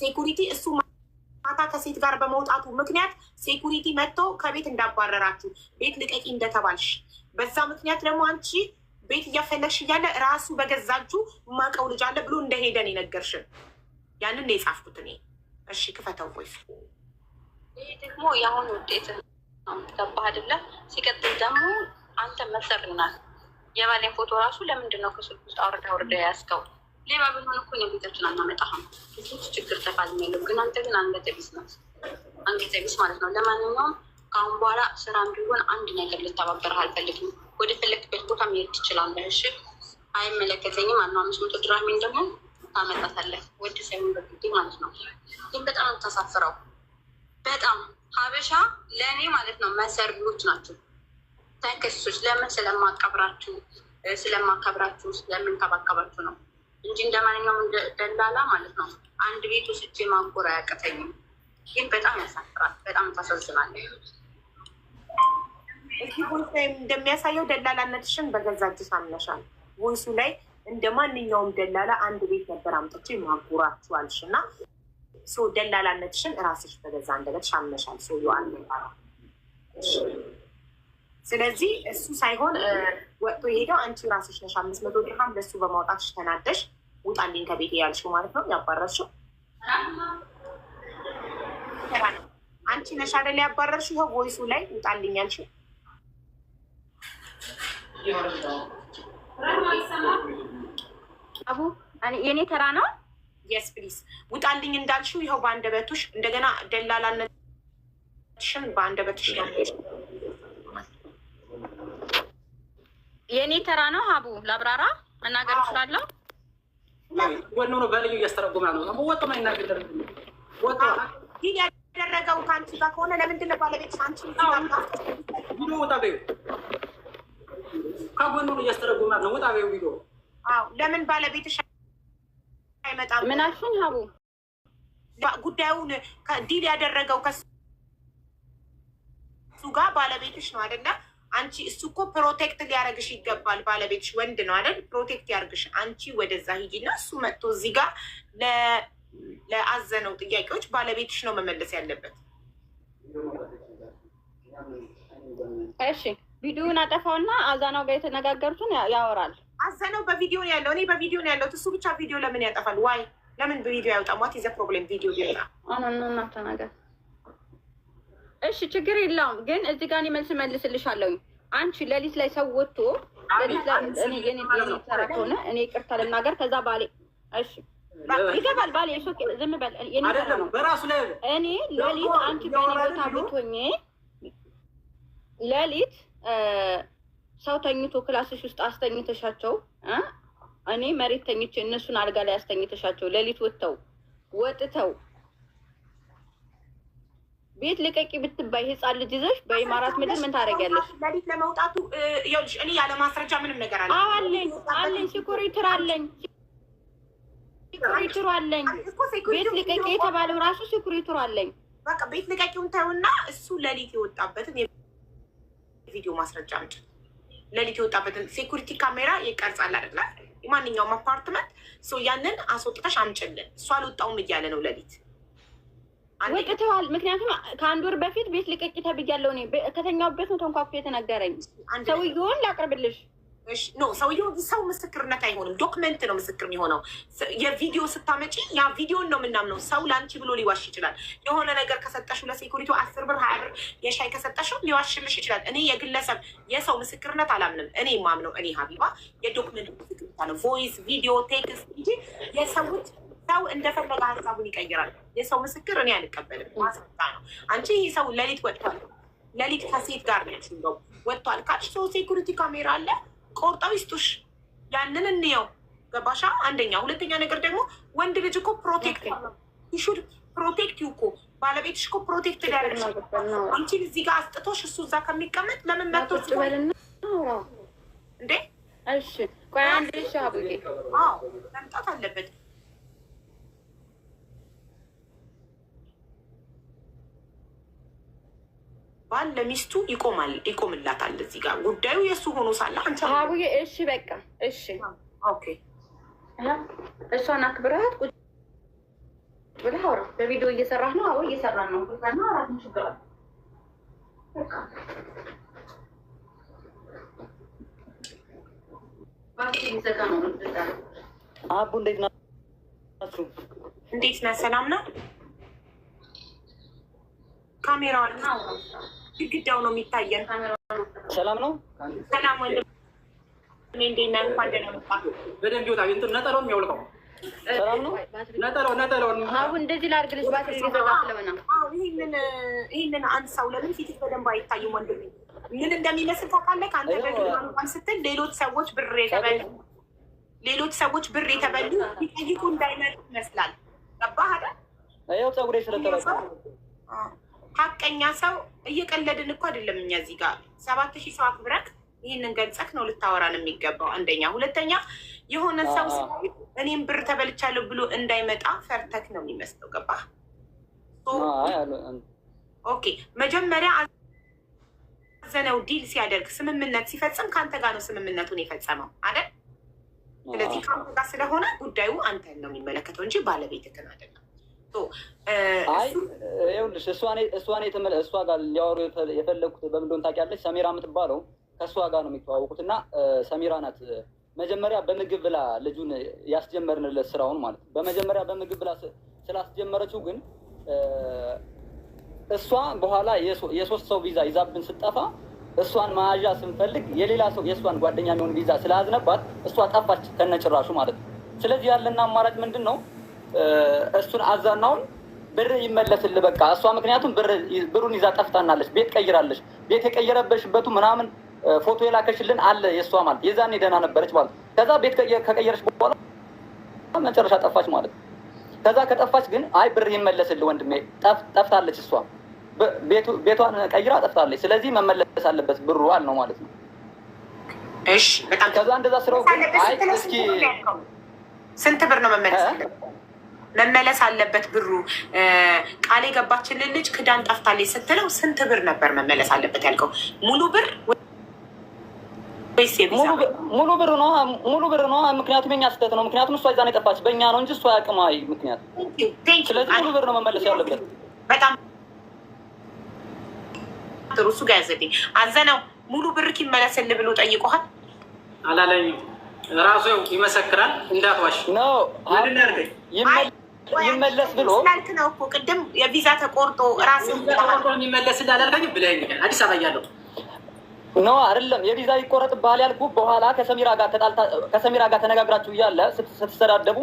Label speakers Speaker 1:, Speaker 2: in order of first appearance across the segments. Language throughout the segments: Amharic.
Speaker 1: ሴኩሪቲ እሱ ማታ ከሴት ጋር በመውጣቱ ምክንያት ሴኩሪቲ መጥቶ ከቤት እንዳባረራችሁ ቤት ልቀቂ እንደተባልሽ በዛ ምክንያት ደግሞ አንቺ ቤት እያፈለግሽ እያለ ራሱ በገዛጁ ማቀው ልጅ አለ ብሎ እንደሄደን የነገርሽን ያንን ነው የጻፍኩት እኔ። እሺ ክፈተው ቮይስ።
Speaker 2: ይህ ደግሞ የአሁኑ ውጤት ገባህ አይደለ? ሲቀጥል ደግሞ አንተ መሰርናል የባሌን ፎቶ ራሱ ለምንድን ነው ከስልክ ውስጥ አውርዳ ያዝከው? ሌባ ብንሆን እኮ እኛ ቤታችን አናመጣህም። ብዙ ችግር ተፋልሜያለሁ፣ ግን አንተ ግን አንገተ ቢስ ነው፣ አንገተ ቢስ ማለት ነው። ለማንኛውም ከአሁን በኋላ ስራ ቢሆን አንድ ነገር ልተባበርህ አልፈልግም። ወደ ፈለግበት ቦታ መሄድ ትችላለህ። እሺ አይመለከተኝም። 500 ድራሜን ደግሞ ታመጣታለህ፣ ወደ ሳይሆን በግድ ማለት ነው። ግን በጣም ተሳፍረው በጣም ሀበሻ ለእኔ ማለት ነው መሰርቢዎች ናቸው፣ ተከሶች። ለምን? ስለማከብራችሁ ስለምንከባከባችሁ ነው እንጂ እንደማንኛውም ደላላ ማለት ነው አንድ ቤት ውስጥ ማንጎር አያቅተኝም። ግን በጣም ያሳፍራል፣ በጣም ታሳዝናለህ።
Speaker 1: እዚህ ቮይስ ላይ እንደሚያሳየው ደላላነትሽን በገዛ እጅሽ አምነሻል። ቮይሱ ላይ እንደ ማንኛውም ደላላ አንድ ቤት ነበር አምጥቼ ማጎራችኋልሽ እና ደላላነትሽን እራስሽ በገዛ አንደበትሽ አምነሻል። ስለዚህ እሱ ሳይሆን ወጥቶ የሄደው አንቺ ራስሽ ነሽ። 500 ድርሃም ለሱ በማውጣትሽ ተናደሽ ውጣልኝ ከቤት ያልሽው ማለት ነው፣ ያባረርሽው አንቺ ነሽ አይደል? ያባረርሽው ይኸው ቮይሱ ላይ ውጣልኝ ያልሽው።
Speaker 3: አቡ የኔ ተራ ነው።
Speaker 1: የስ ፕሊዝ ውጣልኝ እንዳልሽው ይኸው በአንደበትሽ እንደገና ደላላነትሽን በአንደበትሽ ያለሽ
Speaker 3: የኔ ተራ ነው። ሀቡ ላብራራ መናገር እችላለሁ።
Speaker 4: ወኖ ነው በልዩ እያስተረጎመ ነው። ወጥቶ ነው ይናገር። ወጥቶ
Speaker 1: ይሄ ያደረገው ከአንቺ ጋር ከሆነ ለምንድን ነው ባለቤትሽ አንቺ
Speaker 4: ቪዲዮ ወጣ በይው። ከጎኑ ነው እያስተረጎመ ነው። ወጣ በይው ቪዲዮ።
Speaker 1: አዎ ለምን ባለቤትሽ አይመጣም?
Speaker 3: ምን አልሽኝ ሀቡ?
Speaker 1: ጉዳዩን ዲል ያደረገው ከሱ ጋር ባለቤትሽ ነው አይደለ? አንቺ እሱ እኮ ፕሮቴክት ሊያደርግሽ ይገባል። ባለቤትሽ ወንድ ነው አይደል? ፕሮቴክት ያደርግሽ። አንቺ ወደዛ ሂጂና እሱ መጥቶ እዚህ ጋር ለአዘነው ጥያቄዎች ባለቤትሽ ነው መመለስ ያለበት።
Speaker 3: እሺ ቪዲዮውን አጠፋውና አዛናው ጋር የተነጋገሩትን ያወራል።
Speaker 1: አዘነው በቪዲዮ ነው ያለው፣ እኔ በቪዲዮ ነው ያለሁት። እሱ ብቻ ቪዲዮ ለምን ያጠፋል? ዋይ ለምን በቪዲዮ ያወጣ? ዋት ኢዝ ዘ ፕሮብሌም? ቪዲዮ ቢወጣ
Speaker 3: አናና ተናገር። እሺ ችግር የለውም። ግን እዚህ ጋር እኔ መልስ መልስልሻለሁ። አንቺ ሌሊት ላይ ሰው ወጥቶ ሌሊት ላይ እኔ ተራ ከሆነ እኔ ይቅርታ ልናገር። ከዛ ባሌ እሺ ይገባል። ባሌ እሱ ዝም በል።
Speaker 4: አይደለም በራሱ ላይ
Speaker 3: እኔ ሌሊት አንቺ በእኔ ቦታ ብትሆኚ ሌሊት ሰው ተኝቶ ክላስሽ ውስጥ አስተኝተሻቸው እኔ መሬት ተኝቼ እነሱን አልጋ ላይ አስተኝተሻቸው ሌሊት ወጥተው ቤት ልቀቂ ብትባይ ህፃን ልጅ ይዘሽ በኢማራት ምድር ምን ታደርጊያለሽ?
Speaker 1: ሌሊት ለመውጣቱ ይኸውልሽ፣ እኔ ያለ ማስረጃ ምንም ነገር
Speaker 3: አለኝ ሴኩሪትር አለኝ። ቤት ልቀቂ የተባለው ራሱ ሴኩሪትር አለኝ።
Speaker 1: በቃ ቤት ልቀቂውን ተውና እሱ ሌሊት የወጣበትን የቪዲዮ ማስረጃ አምጪ። ሌሊት የወጣበትን ሴኩሪቲ ካሜራ ይቀርጻል አይደለ? የማንኛውም አፓርትመንት ያንን አስወጥተሽ አምጪልን። እሱ አልወጣውም እያለ ነው ሌሊት
Speaker 3: ወጥተዋል። ምክንያቱም ከአንድ ወር በፊት ቤት ልቀቂ ተብያለሁ። እኔ ከተኛሁበት ነው ተንኳኩ የተነገረኝ። ሰውዬውን ላቅርብልሽ።
Speaker 1: ሰውዬው ሰው ምስክርነት አይሆንም፣ ዶክመንት ነው ምስክር የሚሆነው። የቪዲዮ ስታመጪ ያ ቪዲዮን ነው የምናምነው። ሰው ለአንቺ ብሎ ሊዋሽ ይችላል። የሆነ ነገር ከሰጠሽው ለሴኩሪቲ 10 ብር 20 ብር የሻይ ከሰጠሽው ሊዋሽልሽ ይችላል። እኔ የግለሰብ የሰው ምስክርነት አላምንም። እኔ ማምነው እኔ ሀቢባ የዶክመንት ምስክርነት ነው። ቮይስ፣ ቪዲዮ፣ ቴክስት እንጂ የሰዎች ሰው እንደፈለገ ሀሳቡን ይቀይራል። የሰው ምስክር እኔ አልቀበልም። ማስረጃ ነው። አንቺ ይህ ሰው ሌሊት ወጥቷል፣ ሌሊት ከሴት ጋር ነው ወጥቷል ካልሽ ሴኩሪቲ ካሜራ አለ፣ ቆርጠው ይስጡሽ። ያንን እንየው። ገባሻ? አንደኛ። ሁለተኛ ነገር ደግሞ ወንድ ልጅ እኮ ፕሮቴክት ሹድ ፕሮቴክት ዩ እኮ ባለቤትሽ እኮ ፕሮቴክት ሊያደርግሽ። አንቺን እዚህ ጋር አስጥቶሽ እሱ እዛ ከሚቀመጥ ለምን መጥቶ እንዴ?
Speaker 3: እሺ ቆይ አንድ ሻቡዬ
Speaker 1: መምጣት አለበት። ባል ለሚስቱ ይቆምላታል። እዚህ ጋር ጉዳዩ የእሱ ሆኖ ሳለ አንቺ
Speaker 3: አቡዬ እሺ በቃ እሺ
Speaker 1: ኦኬ
Speaker 3: እሷን አክብራት ቁጭ ብለህ አውራ። በቪዲዮ እየሰራህ ነው? አዎ እየሰራን ነው። ነው አራት ችግር አለ። በቃ
Speaker 5: አቡ እንዴት ናችሁ?
Speaker 1: እንዴት ነህ? ሰላም ነው? ካሜራው ግድግዳው ነው የሚታየን።
Speaker 5: ሰላም ነው?
Speaker 1: ሰላም ወንድም እንዴት ነህ? እንኳን ደህና መጣህ።
Speaker 4: በደንብ ይወጣ። እንትን ነጠላውን የሚያውልቀው
Speaker 5: ሰላም ነው?
Speaker 4: ነጠላውን
Speaker 3: አሁን እንደዚህ ላድርግልሽ። ባትሪ ሊዘጋ ስለሆነ
Speaker 1: ይህንን አንሳው። ለምን ፊትህ በደንብ አይታይም ወንድሜ? ምን እንደሚመስል ታውቃለህ? ከአንተ በግንባን ስትል ሌሎች ሰዎች ብር የተበሉ ሊጠይቁ እንዳይመጡ ይመስላል። ገባህ አይደል?
Speaker 5: ያው ፀጉሬ ስለተረፈ
Speaker 1: ሀቀኛ ሰው እየቀለድን እኮ አይደለም። እኛ እዚህ ጋር 7000 ሰው አክብረክ ይህንን ገልጸክ ነው ልታወራን የሚገባው። አንደኛ። ሁለተኛ የሆነ ሰው እኔም ብር ተበልቻለሁ ብሎ እንዳይመጣ ፈርተክ ነው የሚመስለው። ገባህ? ኦኬ። መጀመሪያ አዘነው ዲል ሲያደርግ ስምምነት ሲፈጽም ከአንተ ጋር ነው ስምምነቱን የፈጸመው አይደል? ስለዚህ ከአንተ ጋር ስለሆነ ጉዳዩ አንተን ነው የሚመለከተው እንጂ ባለቤትህን አይደለም።
Speaker 5: ይኸውልሽ እሷ ጋር ሊያወሩ የፈለጉት በምን እንደሆነ ታውቂያለሽ? ሰሜራ የምትባለው ከእሷ ጋር ነው የሚተዋወቁት እና ሰሜራ ናት መጀመሪያ በምግብ ብላ ልጁን ያስጀመርንለት ስራውን ማለት ነው። በመጀመሪያ በምግብ ብላ ስላስጀመረችው ግን እሷ በኋላ የሶስት ሰው ቪዛ ይዛብን ስጠፋ እሷን መያዣ ስንፈልግ የሌላ ሰው የእሷን ጓደኛ የሚሆን ቪዛ ስላዝነባት እሷ ጠፋች ከነጭራሹ ማለት ነው። ስለዚህ ያለና አማራጭ ምንድን ነው? እሱን አዛናውን ብር ይመለስልህ በቃ። እሷ ምክንያቱም ብሩን ይዛ ጠፍታናለች። ቤት ቀይራለች። ቤት የቀየረበሽበቱ ምናምን ፎቶ የላከሽልን አለ የእሷ ማለት የዛኔ ደህና ነበረች ማለት። ከዛ ቤት ከቀየረች በኋላ መጨረሻ ጠፋች ማለት። ከዛ ከጠፋች ግን አይ ብር ይመለስልህ ወንድሜ ጠፍታለች እሷ ቤቷን ቀይራ ጠፍታለች። ስለዚህ መመለስ አለበት ብሩ አልነው ማለት ነው።
Speaker 1: እሺ በጣም
Speaker 5: ከዛ እንደዛ ስራው አይ እስኪ
Speaker 1: ስንት ብር ነው መመለስ አለበት ብሩ? ቃል የገባችልን ልጅ ክዳን ጠፍታለች ስትለው ስንት ብር ነበር መመለስ አለበት ያልከው? ሙሉ ብር ወይስ
Speaker 5: ሙሉ ብር ነው? ምክንያቱም የኛ ስህተት ነው። ምክንያቱም እሷ ይዛን የጠፋች በእኛ ነው እንጂ እሷ ያቅም ምክንያት። ስለዚህ ሙሉ ብር ነው መመለስ ያለበት።
Speaker 1: በጣም ጥሩ። እሱ ጋር ያዘልኝ አዘነው ሙሉ ብር ይመለስልህ ብሎ ጠይቆሃል?
Speaker 4: አላለኝም። ራሱ ይመሰክራል። እንዳትዋሽ
Speaker 5: ነው ይመለስ ብሎ
Speaker 1: ስላልክ ነው እኮ ቅድም የቪዛ ተቆርጦ ራስህ
Speaker 4: የሚመለስልህ አላልከኝም ብለኸኝ አዲስ አበባ እያለሁ
Speaker 5: ነው አይደለም? የቪዛ ይቆረጥብሃል ያልኩህ በኋላ ከሰሚራ ጋር ተነጋግራችሁ እያለ ስትሰዳደቡ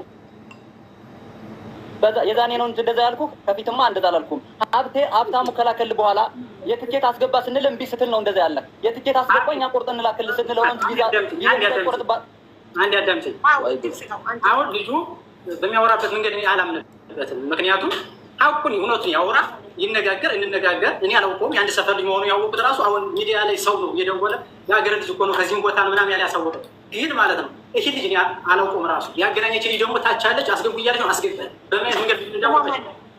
Speaker 5: የዛኔ ነው እንጂ እንደዛ ያልኩህ። ከፊትማ እንደዛ አላልኩም። ሀብታሙ ከላከልህ በኋላ የትኬት አስገባ ስንል እምቢ ስትል ነው እንደዛ ያለ። የትኬት አስገባ እኛ ቁርጥ እንላክልህ ስንለው ነው እንጂ ቪዛ ይቆረጥብሃል።
Speaker 4: አንድ አዳምጪኝ። አሁን ልጁ በሚያወራበት መንገድ እኔ አላምንበትም። ምክንያቱም ሀቁን እውነቱን ያወራ እንነጋገር። እኔ አላውቀውም። የአንድ ሰፈር ልጅ መሆኑ ያወቁት ራሱ አሁን ሚዲያ ላይ ሰው ነው እየደወለ የሀገር ልጅ እኮ ነው ከዚህም ቦታ ነው ምናምን ያለ ያሳወቀው ግን ማለት ነው። ይህ ልጅ እኔ አላውቀውም። ራሱ ያገናኘች ልጅ ደግሞ ታቻለች። አስገቡ እያለች ነው አስገብተን በምን መንገድ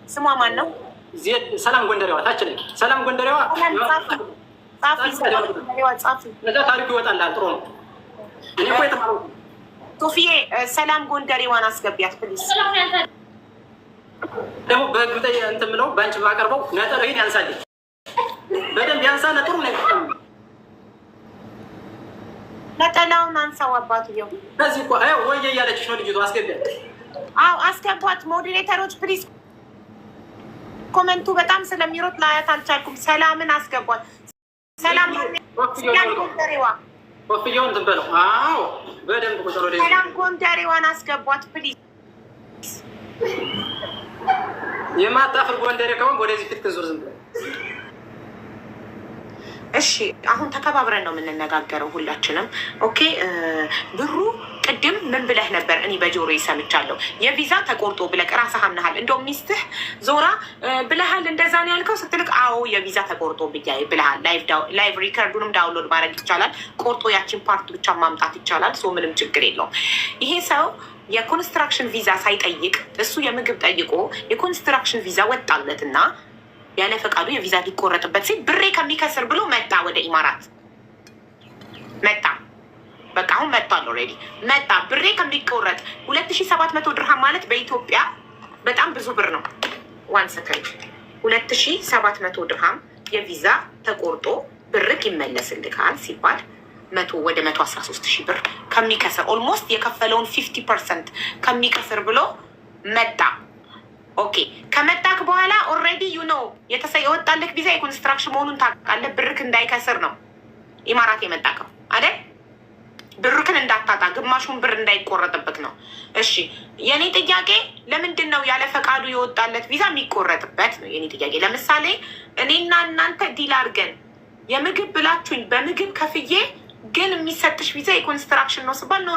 Speaker 1: ስሟ ማን ነው?
Speaker 4: ሰላም ጎንደሬዋ ታች ላይ ሰላም ጎንደሬዋ እዛ ታሪኩ ይወጣልሃል። ጥሩ ነው። እኔ እኮ የተማረው
Speaker 1: ሶፊዬ ሰላም ጎንደሬዋን አስገቢያት ፕሊዝ።
Speaker 4: ደግሞ በህግ እንትን ብለው በአንቺ ባቀርበው ነጥብ ይሄን ያንሳልኝ በደንብ ያንሳ። ነጥሩ ነው ነጠላውን አንሳው አባትየው። በዚህ እኮ ወየ እያለችሽ ነው ልጅቱ። አስገቢያት።
Speaker 1: አዎ አስገቧት። ሞዴሬተሮች ፕሊዝ። ኮመንቱ በጣም ስለሚሮጥ ላያት አልቻልኩም። ሰላምን አስገቧት። ሰላም ጎንደሬዋ
Speaker 4: ኮፍያውን ዝም በለው። አዎ በደንብ ቁጥሩ ወደ
Speaker 1: ሰላም ጎንደሬዋን አስገቧት ፕሊዝ።
Speaker 4: የማታፍር ጎንደሬ ከሆንክ ወደዚህ ፊት ዙር ዝም ብለህ።
Speaker 1: እሺ አሁን ተከባብረን ነው የምንነጋገረው ሁላችንም። ኦኬ ብሩ ቅድም ምን ብለህ ነበር? እኔ በጆሮ ሰምቻለሁ። የቪዛ ተቆርጦ ብለህ ራስህ አምነሃል። እንደውም ሚስትህ ዞራ ብለሃል እንደዛ ነው ያልከው ስትልክ፣ አዎ የቪዛ ተቆርጦ ብለሃል። ላይቭ ሪከርዱንም ዳውንሎድ ማድረግ ይቻላል። ቆርጦ ያችን ፓርት ብቻ ማምጣት ይቻላል። ሶ ምንም ችግር የለውም። ይሄ ሰው የኮንስትራክሽን ቪዛ ሳይጠይቅ እሱ የምግብ ጠይቆ የኮንስትራክሽን ቪዛ ወጣለት እና ያለ ፈቃዱ የቪዛ ሊቆረጥበት ሲል ብሬ ከሚከስር ብሎ መጣ። ወደ ኢማራት መጣ። በቃ አሁን መጥቷል። ኦልሬዲ መጣ። ብሬ ከሚቆረጥ 2700 ድርሃም ማለት በኢትዮጵያ በጣም ብዙ ብር ነው። 1 ሰከንድ 2700 ድርሃም የቪዛ ተቆርጦ ብርክ ይመለስልካል ሲባል ወደ 113,000 ብር ከሚከስር ኦልሞስት የከፈለውን 50% ከሚከስር ብሎ መጣ። ኦኬ ከመጣክ በኋላ ኦልሬዲ የወጣልክ ቪዛ የኮንስትራክሽን መሆኑን ታውቃለህ። ብርክ እንዳይከስር ነው ኢማራት የመጣከው አይደል? ብርክን እንዳታጣ ግማሹን ብር እንዳይቆረጥብክ ነው። እሺ የኔ ጥያቄ ለምንድን ነው ያለ ፈቃዱ የወጣለት ቪዛ የሚቆረጥበት ነው የኔ ጥያቄ። ለምሳሌ እኔና እናንተ ዲል አድርገን የምግብ ብላችሁኝ በምግብ ከፍዬ ግን የሚሰጥሽ ቪዛ የኮንስትራክሽን ነው ስባል ኖ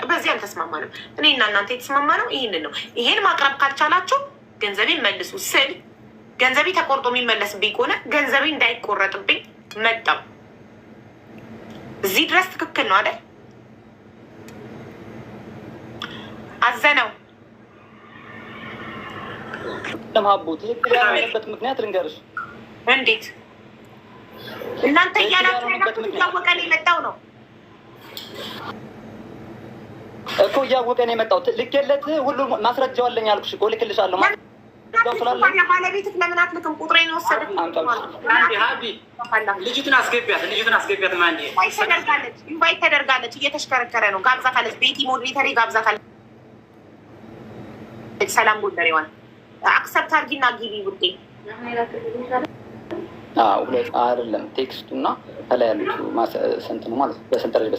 Speaker 1: በዚህ አልተስማማንም። እኔና እናንተ የተስማማነው ይህንን ነው። ይሄን ማቅረብ ካልቻላችሁ ገንዘቤን መልሱ ስል ገንዘቤ ተቆርጦ የሚመለስብኝ ከሆነ ገንዘቤ እንዳይቆረጥብኝ መጣው። እዚህ ድረስ ትክክል ነው አይደል? አዘነው
Speaker 5: ለማቡ ትክክል ያለበት ምክንያት ልንገርሽ።
Speaker 1: እንዴት እናንተ እያላችሁ እያወቀ ነው የመጣው ነው
Speaker 5: እኮ እያወቀ ነው የመጣው። ልኬለት ሁሉ ማስረጃው አለኝ አልኩሽ እኮ ልክልሻለሁ።
Speaker 1: ባለቤትህ ለምን አትልክም? ቁጥሬን የወሰደች
Speaker 4: ልጅቱን አስገቢያት።
Speaker 1: ኢንቫይት ተደርጋለች። እየተሽከረከረ ነው። ጋብዛታለች። ቤቲ ሞዴሬተር ጋብዛታለች። ሰላም ጎንደሬዋን አክሰፕት አድርጊና ግቢ ውዴ።
Speaker 5: ሁለት አይደለም ቴክስቱና ከላይ ያሉት ስንት ነው ማለት በሰንጠረዥ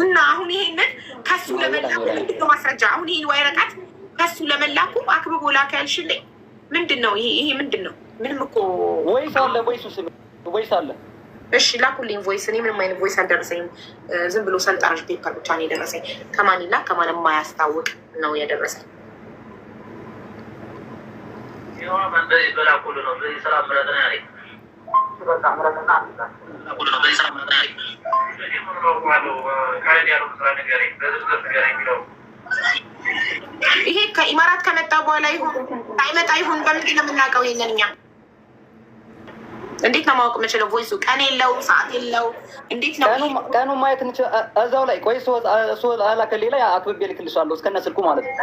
Speaker 1: እና አሁን ይሄንን ከሱ ለመላኩ ምንድን ነው ማስረጃ? አሁን ይሄን ወረቀት ከሱ ለመላኩ አክብቦ ላከ ያልሽልኝ ምንድን ነው? ይሄ ምንድን ነው? ምንም እኮ
Speaker 5: ወይስ አለ ወይስ አለ?
Speaker 1: እሺ ላኩልኝ ቮይስ። እኔ ምንም አይነት ቮይስ አልደረሰኝም። ዝም ብሎ ሰንጠረዥ ፔፐር ብቻ ነው የደረሰኝ። ከማን ይላክ ከማን የማያስታውቅ ነው የደረሰኝ። ይሄ ከኢማራት ከመጣ በኋላ ይሁን ሳይመጣ ይሁን በምንድን ነው የምናውቀው? ይሄንን እኛ እንዴት ነው ማወቅ የምችለው? ቮይሱ ቀን የለው ሰዓት የለው እንዴት ነው
Speaker 5: ቀኑ ማየት እዛው ላይ ቆይ እሱ አላከ ሌላ አክብቤ ልክልሻለሁ እስከነ ስልኩ ማለት ነው።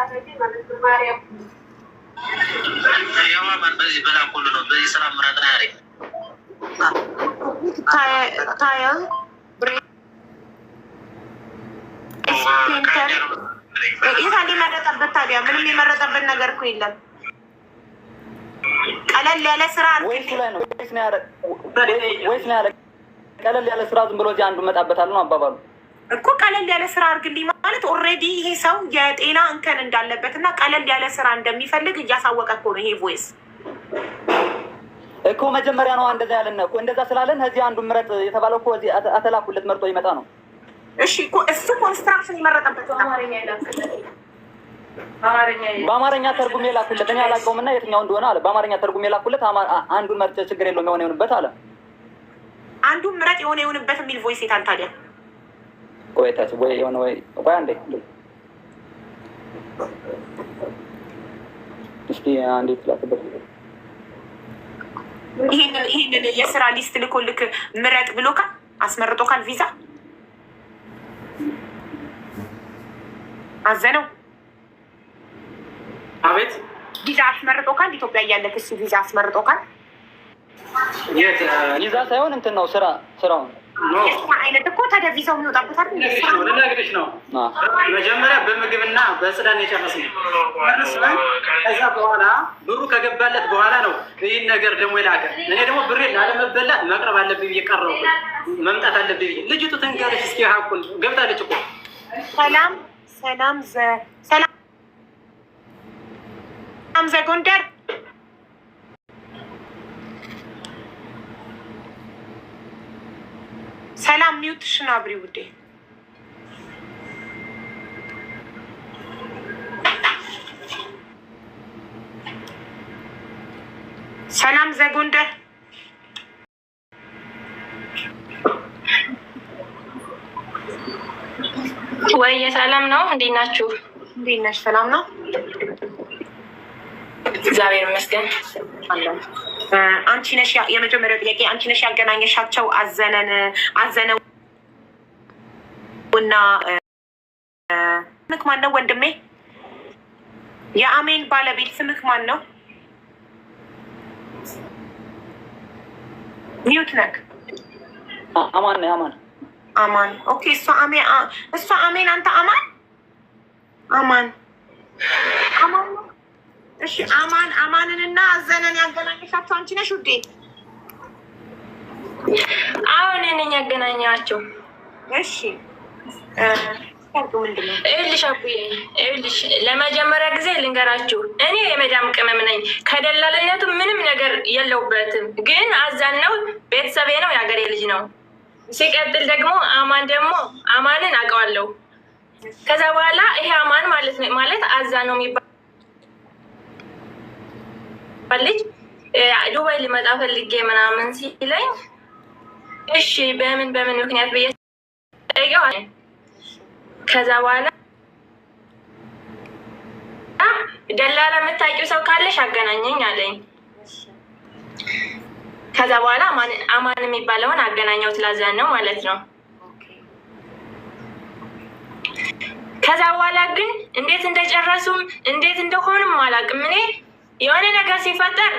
Speaker 1: የታለ የመረጠበት ታዲያ? ምንም የመረጠበት ነገር እኮ የለም። ቀለል ያለ ስራ
Speaker 5: ወይስ ነው ያለ ቀለል ያለ ስራ ዝም ብሎ እዚህ አንዱ መጣበታል ነው አባባሉ
Speaker 1: እኮ። ቀለል ያለ ስራ አድርግልኝ ማለት ኦልሬዲ ይሄ ሰው የጤና እንከን እንዳለበት እና ቀለል ያለ ስራ እንደሚፈልግ እያሳወቀ እኮ ነው ይሄ ቮይስ
Speaker 5: እኮ። መጀመሪያ ነው እንደዛ ያለን እኮ። እንደዛ ስላለን እዚህ አንዱ ምረጥ የተባለው እኮ እዚህ አተላኩለት መርጦ ይመጣ ነው።
Speaker 1: እሺ እኮ እሱ ኮንስትራክሽን የመረጠበት
Speaker 5: በአማርኛ ተርጉሜ ላኩለት። እኔ አላውቀውም እና የትኛው እንደሆነ አለ። በአማርኛ ተርጉሜ ላኩለት። አንዱን መርጬ ችግር የለውም የሆነ ይሆንበት አለ።
Speaker 1: አንዱን ምረጥ የሆነ ይሆንበት የሚል ቮይስ የታል ታዲያ?
Speaker 5: ቆይታች ወይ የሆነ ወይ ቆይ አንዴ እስቲ አንዴ ትላክበት።
Speaker 1: ይሄንን የስራ ሊስት ልኮልክ ምረጥ ብሎካል፣ አስመርጦካል። ቪዛ አዘነው
Speaker 4: አቤት
Speaker 1: ቪዛ አስመርጦካል። ኢትዮጵያ እያለክ እሱ ቪዛ አስመርጦካል።
Speaker 5: ቪዛ ሳይሆን እንትን ነው ስራውን
Speaker 1: የስራ አይነት እኮ ታዲያ ቪዛው የሚወጣበት አይደል?
Speaker 4: ልነግርሽ ነው። መጀመሪያ በምግብና በጽዳን የጨረስነው ከዛ በኋላ ብሩ ከገባለት በኋላ ነው ይህን ነገር ደግሞ የላከ። እኔ ደግሞ ብሬ ላለመበላት መቅረብ አለብኝ ብዬ ቀረው መምጣት አለብኝ ብዬ። ልጅቱ ተንጋለች። እስኪ ሀቁን ገብታለች እኮ። ሰላም ዘጎንደር ሰላም ሚውትሽን አብሪ ውዴ። ሰላም ዘጎንደር
Speaker 6: ወይ ሰላም ነው። እንዴት ናችሁ?
Speaker 1: እንዴት ነሽ? ሰላም ነው
Speaker 6: እግዚአብሔር ይመስገን።
Speaker 1: አንቺ ነሽ የመጀመሪያው ጥያቄ፣ አንቺ ነሽ ያገናኘሻቸው አዘነው እና ማነው ወንድሜ? የአሜን ባለቤት ስምክ ማን ነው? ሚውት ነክ
Speaker 5: አማን ነው። አማን
Speaker 1: አማን። ኦኬ እሷ አሜን አንተ አማን አማን አማን ነው። እሺ አማንንና አዘነን ያገናኘሻቸው አንቺ ነሽ ውዴ?
Speaker 6: አሁን ነኝ ያገናኛቸው።
Speaker 1: እሺ
Speaker 6: ይኸውልሽ አቡዬ፣ ይኸውልሽ ለመጀመሪያ ጊዜ ልንገራችሁ፣ እኔ የመዳም ቅመም ነኝ። ከደላለነቱ ምንም ነገር የለውበትም። ግን አዛን ነው፣ ቤተሰቤ ነው፣ የሀገሬ ልጅ ነው። ሲቀጥል ደግሞ አማንን አውቀዋለሁ። ከዛ በኋላ ይሄ አማን ማለት አዛን ነው የሚባል ልጅ ዱባይ ሊመጣ ፈልጌ ምናምን ሲለኝ እሺ በምን ምክንያት ብዬ ጠይቀዋለሁ። ከዛ በኋላ ደላላ የምታውቂው ሰው ካለሽ አገናኘኝ አለኝ። ከዛ በኋላ አማን የሚባለውን አገናኘው ትላዘን ነው ማለት ነው። ከዛ በኋላ ግን እንዴት እንደጨረሱም እንዴት እንደሆኑም አላውቅም። እኔ የሆነ ነገር ሲፈጠር